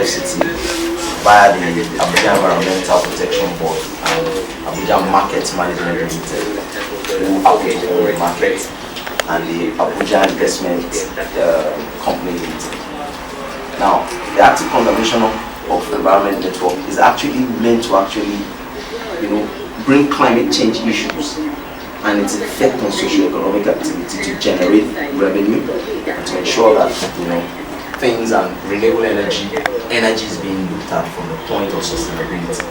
FCT via the Abuja Environmental Protection Board and Abuja Market Management Limited, who operate the market, and the Abuja Investment Company Limited. Now, the active condemnation of environment network is actually meant to bring climate change issues and its effect on socio-economic activity to generate revenue and to ensure that things and renewable energy is being looked at from the point of sustainability.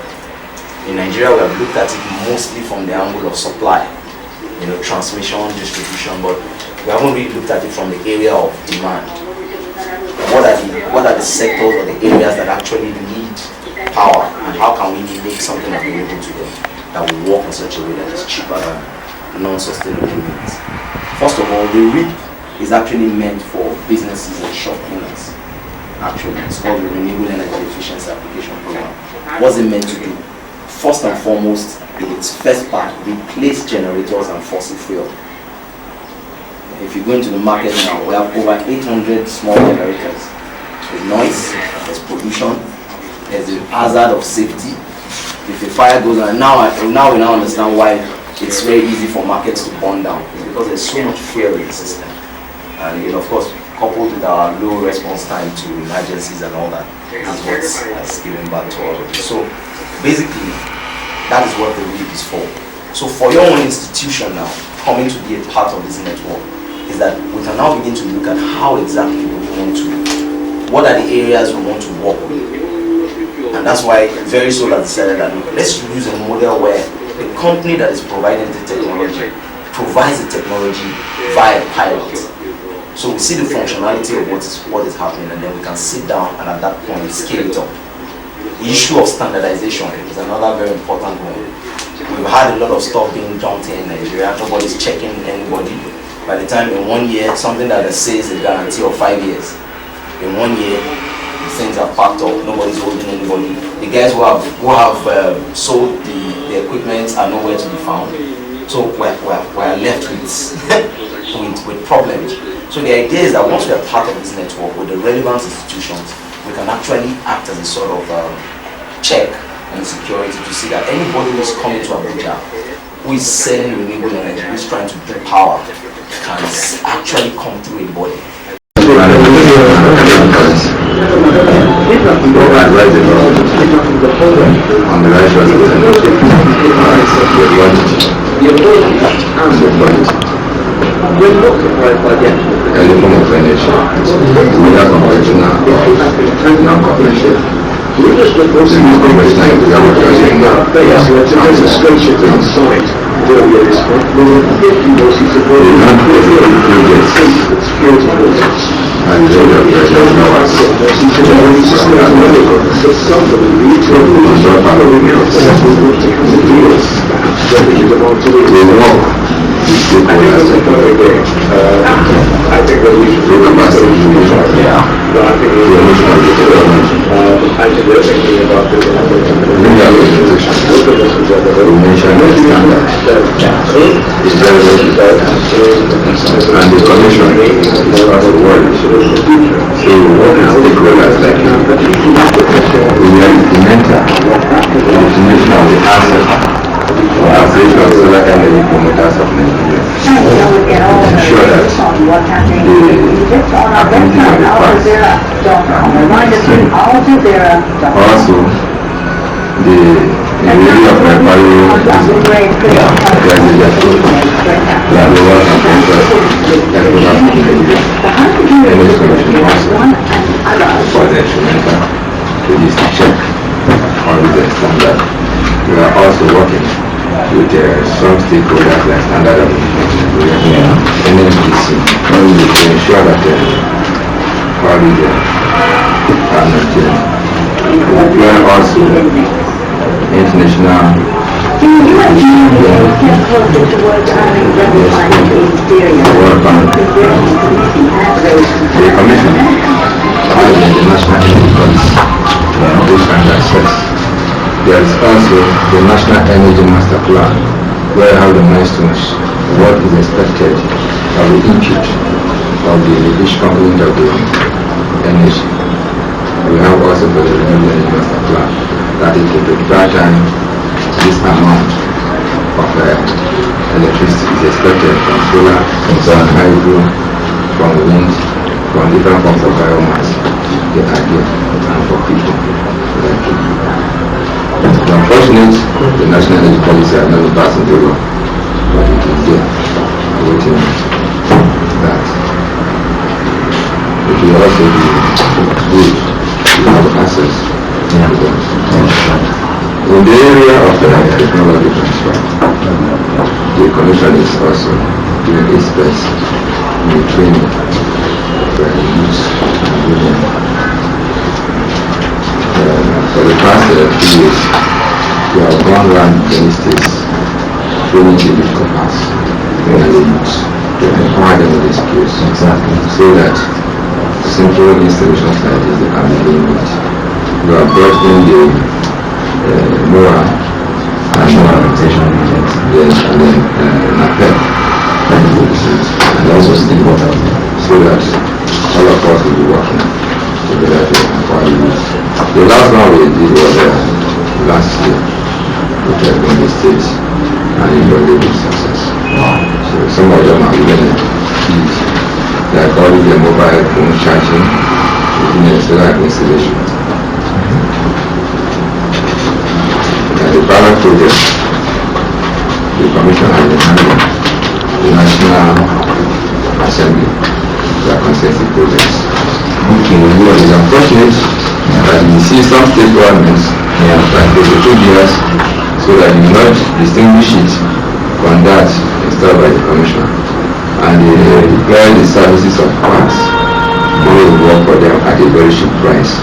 In Nigeria, we have looked at it mostly from the angle of supply, transmission, distribution, but we haven't really looked at it from the area of demand. What are the sectors or the areas that actually need power, and how can we make something available to them that will work in such a way that is cheaper than non-sustainable means? First of all, the REAP is actually meant for businesses and shop owners. Actually, it's called the Renewable Energy Efficiency Application Program. What's it meant to do? First and foremost, in its first part, replace generators and fossil fuel. If you go into the market now, we have over 800 small generators. There's noise, there's pollution, there's the hazard of safety. If a fire goes on, now we understand why it's very easy for markets to burn down. It's because there's so much fuel in the system. And of course, coupled with our low response time to emergencies and all that, this is what has given back to all of this. So basically, that is what the REAP is for. So for your own institution now, coming to be a part of this network, is that we can now begin to look at how exactly what are the areas we want to work with. And that's why very soon I decided that let's use a model where the company that is providing the technology provides the technology via pilot. So we see the functionality of what is happening, and then we can sit down and at that point scale it up. The issue of standardization is another very important one. We've had a lot of stuff being dumped here in Nigeria. Nobody's checking anybody. By the time in 1 year, something that says a guarantee of 5 years, in 1 year, the things are packed up, nobody's holding anybody. The guys who have sold the equipment are nowhere to be found. So we're left with problems. So the idea is that once we are part of this network with the relevant institutions, we can actually act as a sort of check and security to see that anybody who is coming to Abuja, who is selling renewable energy, who is trying to do power, can actually come through a body. Any form of energy, whether conventional or non-conventional. The non-conventional I think that we should look at the I think they're thinking about this. And the commission is part of the world. So what is stakeholders like we are implementer the definition of the asset for operation of solar energy promoters of Nigeria. Ensure that the activity of the parks also the area of my value is for the instrumental is to check on the standard. We are also working with some stakeholders like Standard of NMDC to ensure that we are also international the commission the national energy policy which can access. There is also the National Energy Master Plan, where I have the milestones, what is expected of the input of each component of the energy. we have also for the renewable energy master plan that it will require time this amount of electricity is expected from solar, from hydro, from wind, from different forms of biomass, the idea, and for people. It's unfortunate the national energy policy has not been passed into law, but it is there, waiting that. It will also be good to have access to them. In the area of technology transfer, the Commission is also doing its best in the training of youth and women. For the past 2 years, we have gone around many states training the youth corps and the youth to empower them with the skills, so that simple installations like this they can be doing it. We have brought in the NOAA National Organization, yes, and then NAPEP, and also state water, so that all of us will be working together to empower youth. The last one we did was last year, which has been the state, and it was a big success. So some of them are even keys. They are calling the mobile phone charging within a solar installation. The pilot project, the Commission has been handling the National Assembly, their consensus projects. It is unfortunate that you see some state governments like the 2 years, so that you not distinguish it from that installed by the Commission, and they deploy the services of parts. They will work for them at a very cheap price.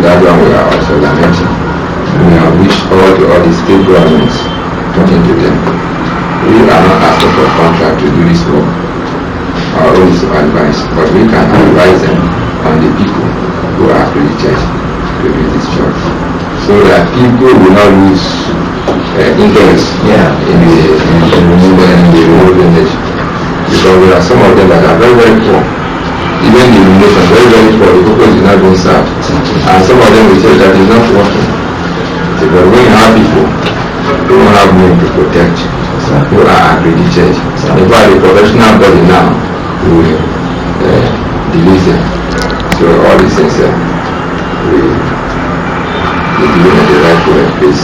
That one we are also lamenting. We have reached all the state governments, talking to them. We are not asking for a contract to do this work. Our own is to advise, but we can advise them on the people who are accredited to do this job, so that people will not lose interest in the renewable energy. Because there are some of them that are very, very poor. Even the illumination, very, very poor, the purpose is not being served. And some of them will say that it's not working. But when you have people who don't have money to protect, who are accredited, in fact the professional body now will delete them. So all these things we doing at the right place.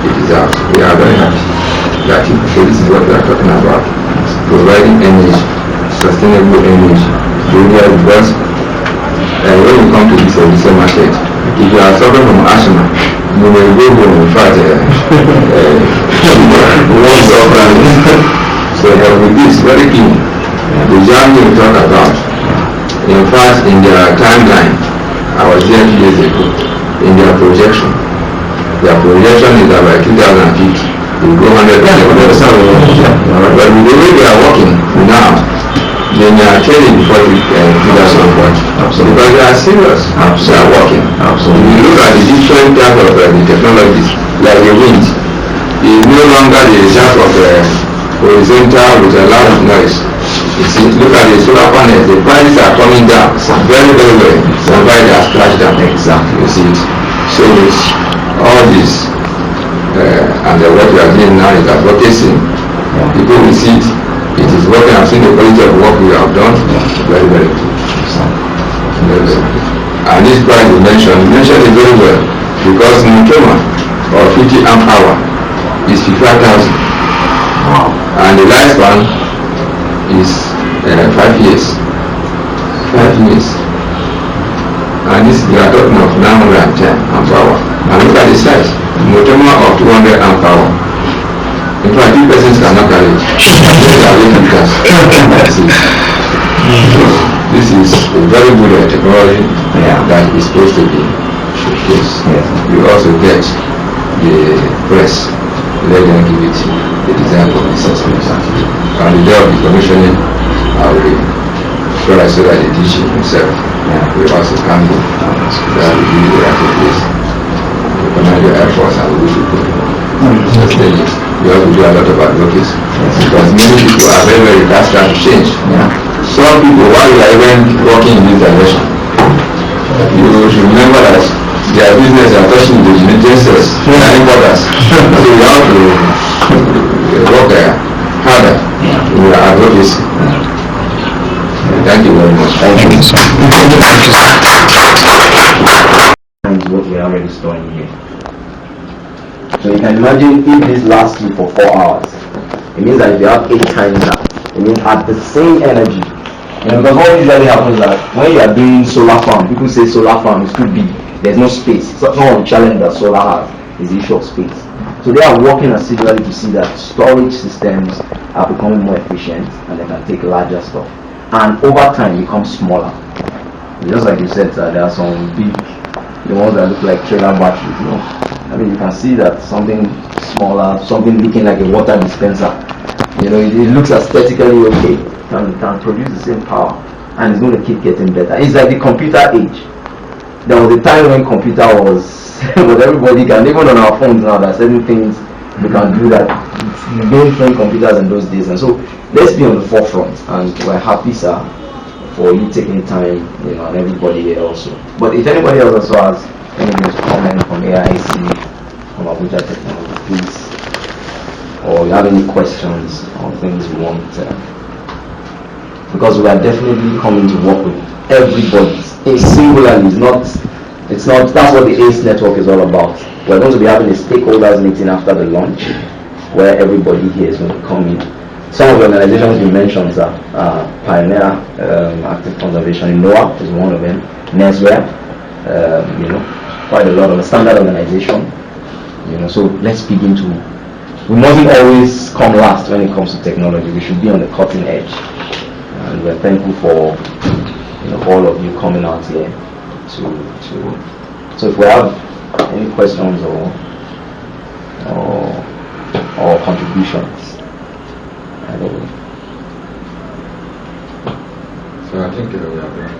It deserves. We are very happy that so this is what we are talking about. Providing energy, sustainable energy. Because when you come to this market, if you are suffering from asthma, you may go home, in fact, so with this, very key, the journey we talk about, in fact, in their timeline, I was there 2 years ago, in their projection is that by 2050, we'll go 100%. But with the way they are working now, they are training before 2040. Because they are serious. They are working. If you look at the different types of the technologies, like the wind, is no longer the result of horizontal with a lot of noise. You see, look at the solar panels, the prices are coming down very, very well. Somebody has crashed down. Exactly. You see it. So it's all this, and what we are doing now is advocacy. People will see it. It is working. I've seen the quality of work we have done. Very, very good. And this price you mentioned it very well, because Nukema or 50 amp hour is 55,000. And the lifespan is 5 years. 5 years. And this we are talking of 910 amp hour. And look at the size. Nukema of 200 amp hour. In fact, 2 persons cannot carry it. This is a very good technology that is supposed to be showcased. We also get the press, let them give it the design for this assessment. On the day of the commissioning, I will try so that the DJ himself will also come in. That will be the right place. The commander Air Force and we should you have to do a lot of advocacy, because many people are very, very fast to change. Some people, while you are even working in this direction, you should remember that their business are touching the gestures and importers. So you have to work harder in your advocacy. Thank you very much. Thank you, sir. And what we are already storing here. So you can imagine if this lasts you for 4 hours, it means that if you have 8 times that, it means at the same energy. Because what usually happens is that when you are doing solar farm, people say solar farm is too big, there's no space. So some of the challenge that solar has is the issue of space. So they are working assiduously to see that storage systems are becoming more efficient and they can take larger stuff. And over time become smaller. Just like you said, there are some big, the ones that look like trailer batteries. You know? I mean, you can see that something smaller, something looking like a water dispenser. You know, it looks aesthetically okay. Can produce the same power, and it's going to keep getting better. It's like the computer age. There was a time when computer was, but everybody can, even on our phones now, there are certain things we can do that mainframe computers in those days. And so let's be on the forefront, and we're happy, sir, for you taking time, you know, and everybody here also. But if anybody else also has anything to comment from AIIC, from Abuja Technology, please, or you have any questions or things you want, because we are definitely coming to work with everybody. Singularly, it's not, that's what the ACE network is all about. We're going to be having a stakeholders meeting after the launch, where everybody here is going to come in. Some of the organizations you mentioned are Pioneer Active Conservation in NOAA is one of them. NESWare, you know, quite a lot of a standard organization. You know, so let's begin to. We mustn't always come last when it comes to technology. We should be on the cutting edge, and we're thankful for, you know, all of you coming out here to. So if we have any questions or contributions. So I think we are done.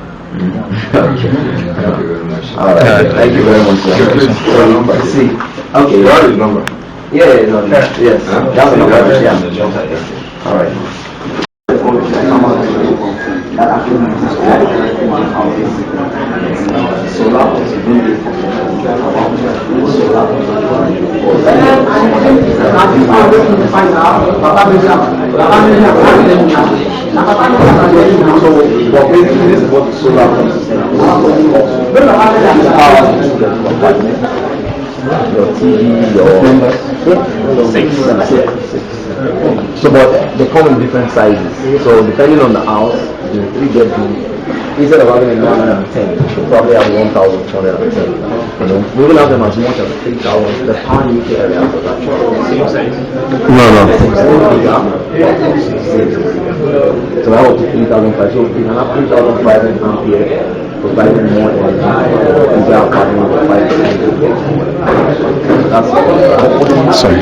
Okay. Thank you very much. All right. Thank you very much, sir. See. Okay. What is number? Yeah, it's on there. Yes. That's the number. Yeah. All right. So, well, basically, this is what the solar system is. Your TV, your members. Six. So, but they come in different sizes. So, depending on the house, the 3-bedroom, instead of having a 910, you probably have 1,210. You know, we will have them as much as 3,000. The power nuclear area is actually same size. No. So I have 3,500. So you can have 3,500 ampere, providing more energy. If you have partner with 5%. That's sorry.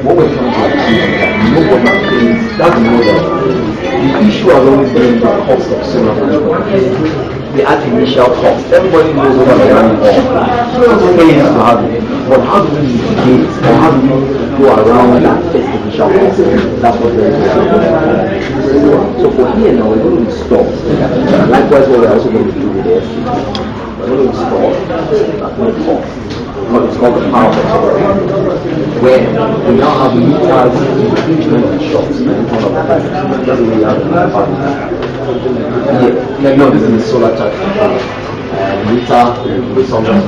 What we're trying to achieve is that nobody pays. That's the model. The issue has always been the cost of solar panels. The initial cost. Everybody knows what they're running on. It's paying to have it. But how do we mitigate, or how do we go around that first initial cost? That's what we're doing. So for here now, we're going to install. Likewise, what we're also going to do with this, we're going to install at no cost. It's called the power factory, where we now have meters in each one of the shops and each one of the factories. That's the way you have the power. No, this is the solar charge meter with something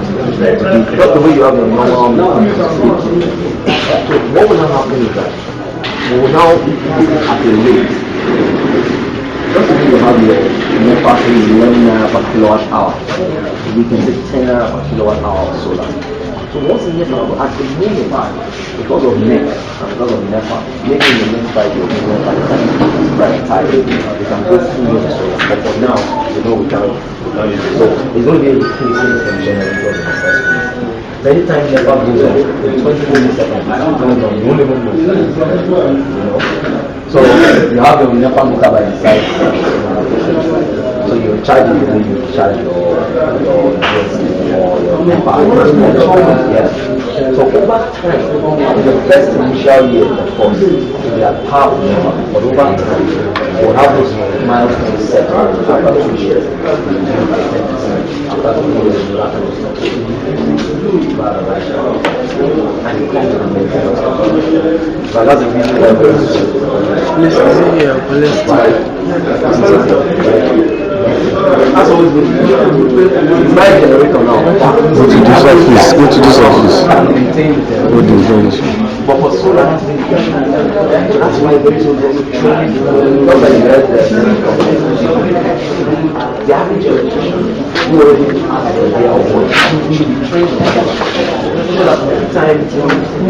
just the way you have your normal. So what will now happen is that we will now at the rate. Just if you have your NEPA 11 naira per kilowatt hour, we can say 10 naira per kilowatt hour of solar. So once in NEPA, at the moment, because of NEP and because of NEPA, maybe in the next 5 years, by the time it's privatized, we can go through the solar. But for now, you know, we can't. So it's going to be a decreasing in generators in the first place. Anytime NEPA goes on, in 20 milliseconds, you won't even know. You know? So you have your NEPA meter by the side. So you charge it the way you charge your NEPA. Yeah. So over time, in the first initial year, of course, we are half NEPA, but over time, we'll have those milestones set after 2 years. But that's a really that's always good. It's my generator now. Go to this office. Go to this office. Go to this office. But for solar, that's why there is no training. Not like the average electrician who already has an idea of what should be trained on that. So that every time you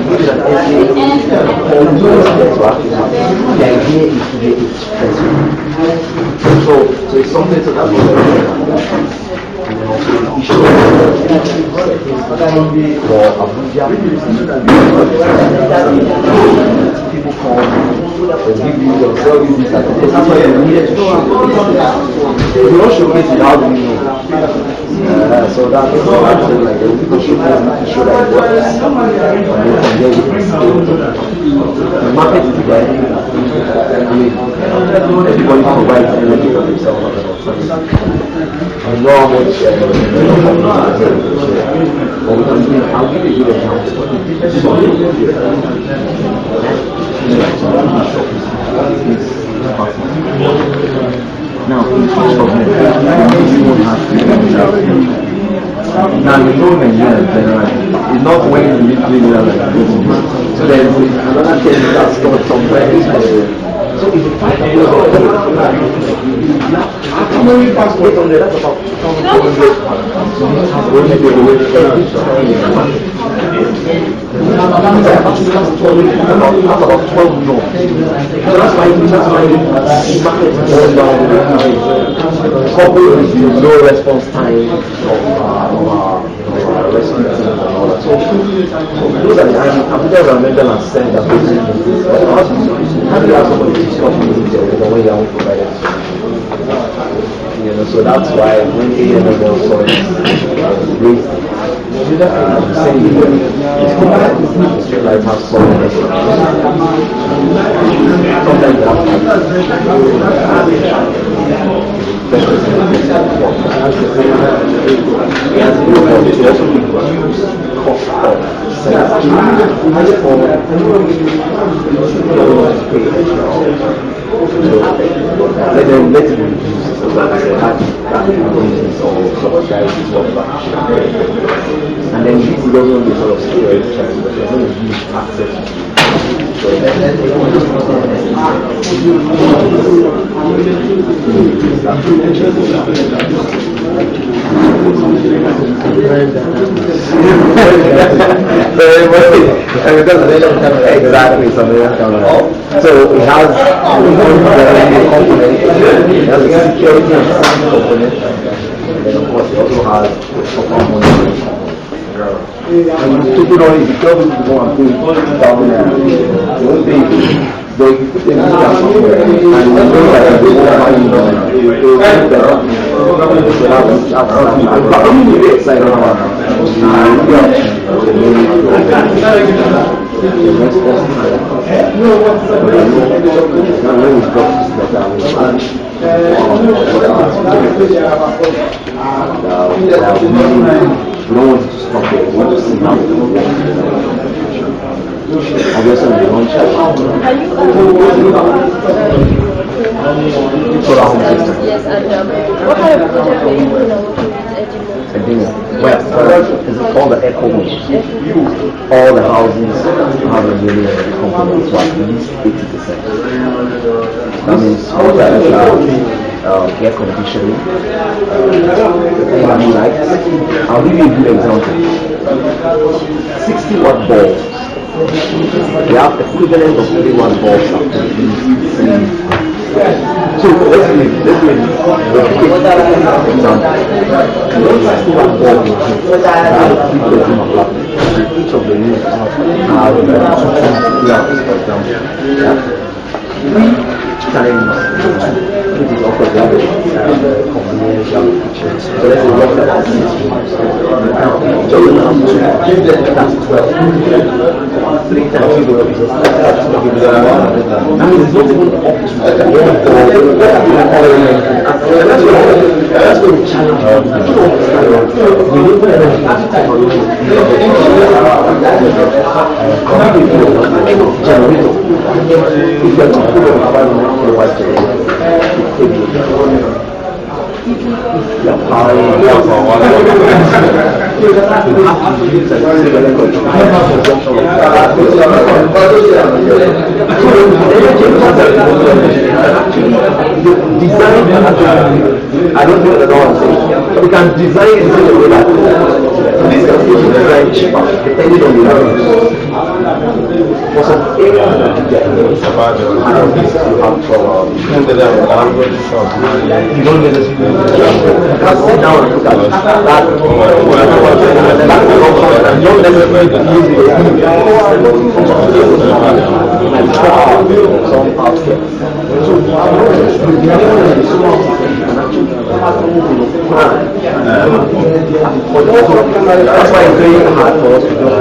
give it an essay, the idea is to get it stressful. So it's something to that. And then also the issue for Abuja, people come, they give you themselves this and that's why you needed to show. If you don't showcase it, how do you know? So that's actually like the people showcase it to show that it works. And they can get it. The market is there. I mean, everybody provides energy for themselves. I know how much I'll give you a good example. Now, in each of them, you won't have to. Now, you know Nigeria generally, it's not when you live like this. So there's another thing that's stored somewhere. So if you find out how many passports on there, that's about 2,400. That's about 12 no. So that's why the market is going down. Coupled with the low response time of restaurants and all that. So those are the Abuja environmental and said that how do you have somebody to stop when you are provided? So that's why when AML saw it raised saying like have something sometimes let them let it reduce so that and then this is also the sort of security challenge but they're going to use access so exactly, so it has component, it has a security and component, and then of course it also has a component. And you took it on, if you tell people to go and put it down there, they won't pay you. But if you put them in there somewhere, and you know that they won't buy you, they will do better. So that's side of we don't want it to stop there. We want to see how it goes. Obviously, we don't check. Solar home system. Yes, and what kind of project are you working with well, it's called the Echo Home. All the houses have a really component to at least 80%. That means all that air conditioning, lights. I'll give you a good example. 60 watt bulbs. We have equivalent of 3 watt bulbs up to so let's do an example. One 60 watt bulb will have 3 bedroom apartment. Each of the rooms have 2 lamps, for example. Challenges, which is also very convenient kitchen. So let's say what that is 6 rooms. Now, each of them has 2, that's 12. 3 times 2 is that's 1. That means it's not even up to that's going to challenge renewable energy technology. Generator. If you're talking about kilowatt generator, you're powering you have to use an equivalent consumption of design. I don't know what I'm saying. We can design in such a way that this can be designed cheaper depending on the area. For some areas that you get and this you have trouble. You don't necessarily because sit down and look at that. You don't necessarily use it and some outskirts. So that's why it's very hard for us to do that.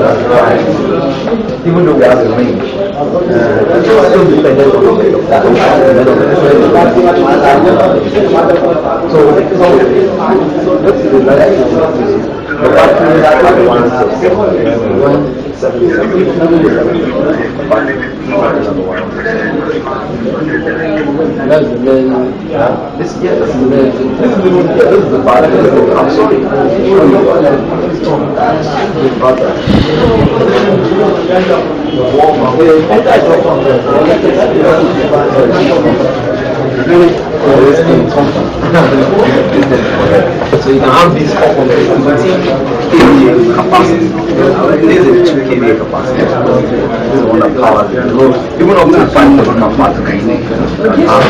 Even though we have a range, it's still dependent on that. So let's do the battery is 177. That's the main. This is the main. This is the battery. I'm sorry. So you can have this up on 15 kVA capacity. This is a 2 kVA capacity. This is one that powers it. Even up to 5 can power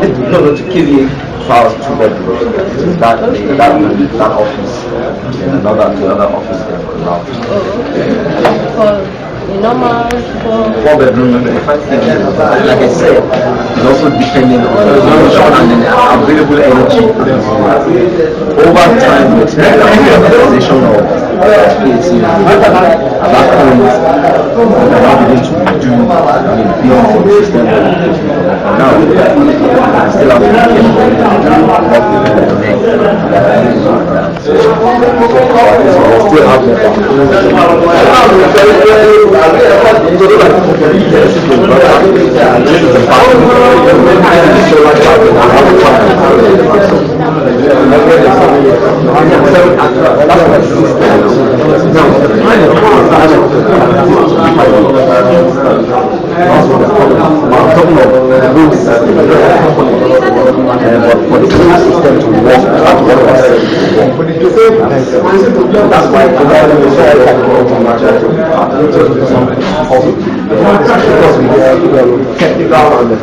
the no, 2 kVA powers 2 bedrooms. That office and another office there for now. Normal 4 bedroom, like I said, it's also depending on the solution and the available energy. Over time, we expect the optimization of AC at that point, we are able to do build some system. Now, I still have to get for the whole system to work at what was said before. That's why because we have technical and the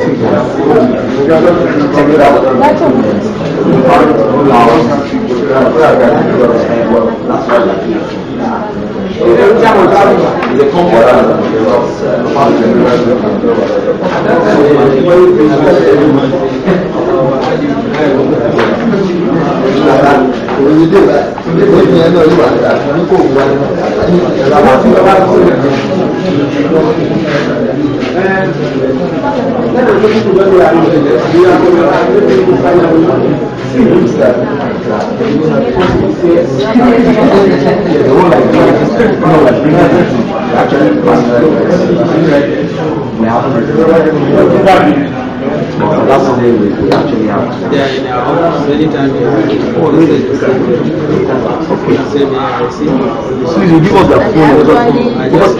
that's the way we actually have to. So you give us the phone because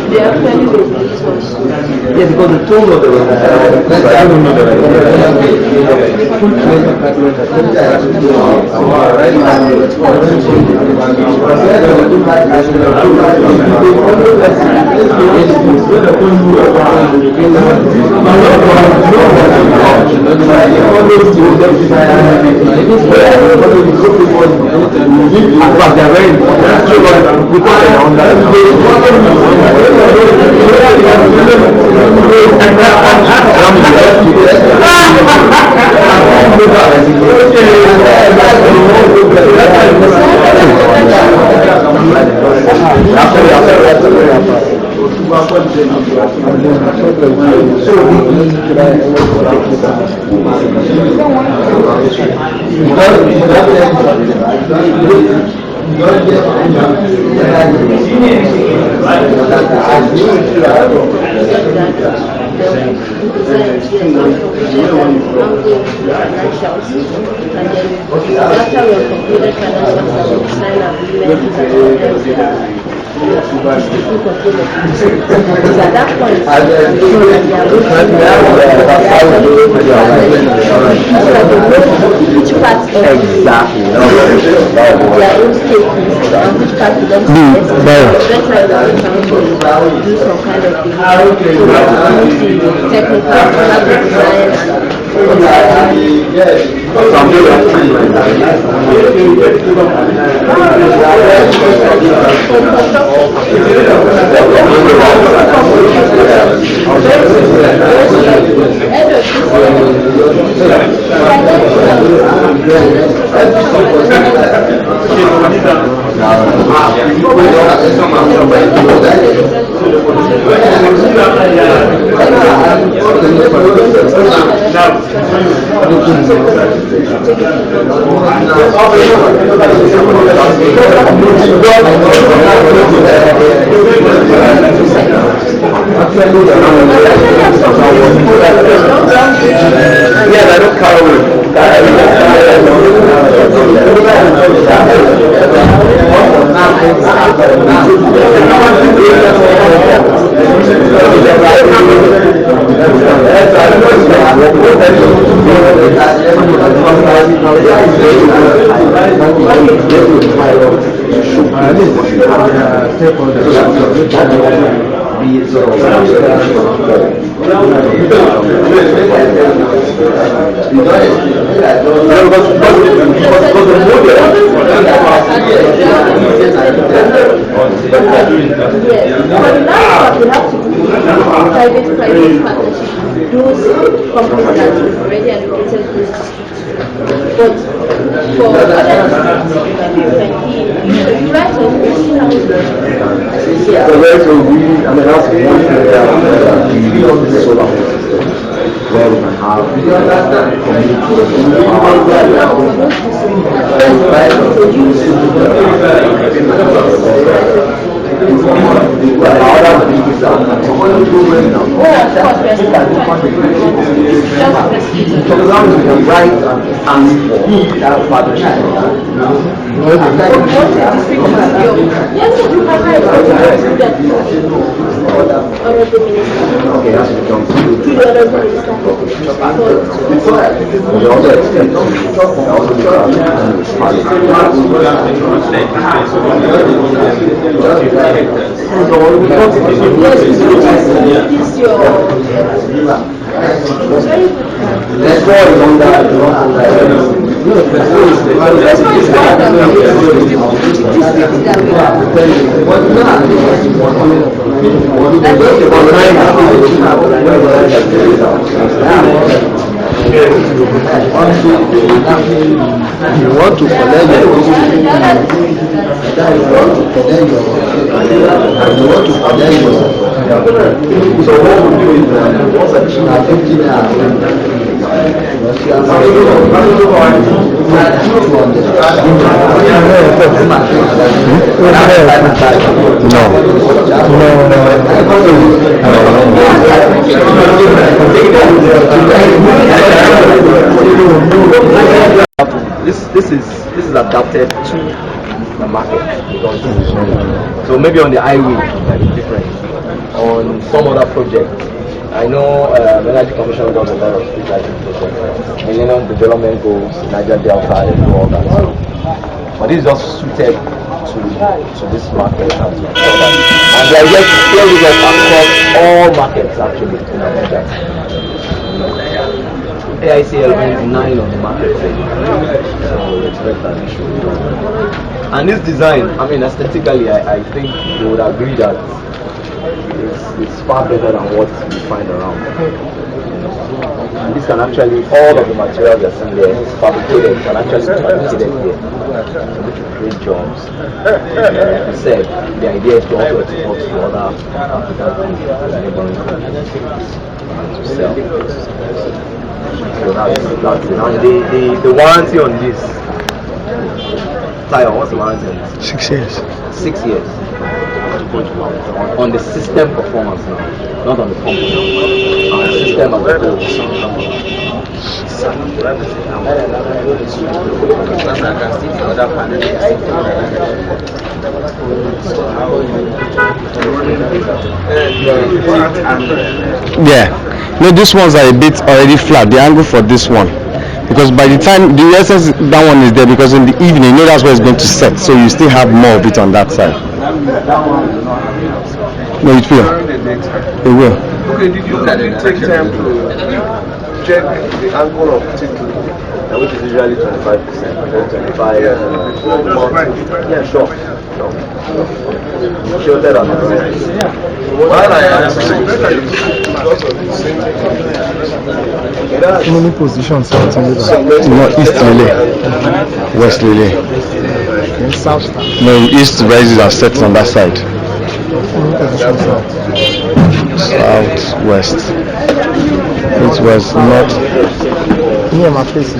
the tone of the I don't know At that point, which part exactly. their own stake is and which part belongs to them. That's why we are trying to do some kind of technical design private partnership with those companies that we've already allocated those districts. But for other districts, the price of we see how it where we can have you want to collect so what we do is what's additional 15 This is adapted to the market because so maybe on the highway it's different. On some other project, I know Energy Commission does a lot of street lighting projects, Millennium Development Goals, Niger Delta, and all that. But this is just suited to this market and to and they are yet to scale it up across all markets actually in Abuja. AIC element 9 on the market, so we expect that it should be done. And this design, I mean aesthetically, I think you would agree that it's far better than what you find around. And this can actually, all of the materials that's in there, fabricated, can actually be fabricated here, which will create jobs. Like I said, the idea is to also export to other African neighboring countries to sell. So that's it. And the warranty on this, Tayo, what's the warranty? 6 years. 6 years. On the system performance now, not on the pump. On the system as a whole. Yeah. No, these ones are a bit already flat. The angle for this one, because by the time the essence that one is there, because in the evening, you know that's where it's going to set, so you still have more of it on that side. No, it will. It will. Okay, did you take time to check the angle of tickle, which is usually 25%, 25. Yeah, sure. Sure, that on the right. While I asked How many positions are in no, east relay, west relay. South. No, east rises and sets on that side. South, west. It was not. Near my face.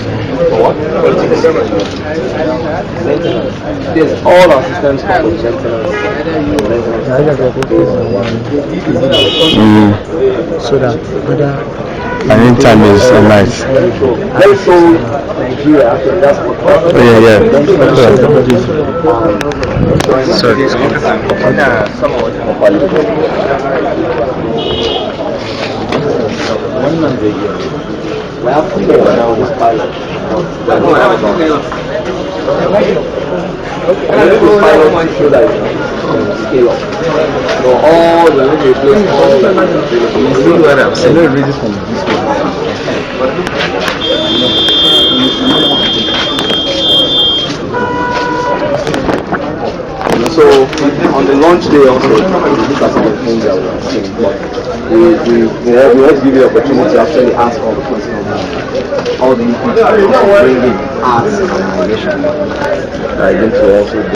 There's all our systems for so that other And in time is a night. let's show Nigeria after that's what Yeah. sorry. We have to go now with this pilot. Pilot show that scale up. So all the way to replace all the you see what I'm saying? So on the launch day also, these are some of the things that we are seeing. But we want to give you the opportunity to actually ask all the questions. All the inputs that you bring in as an organization. I think to also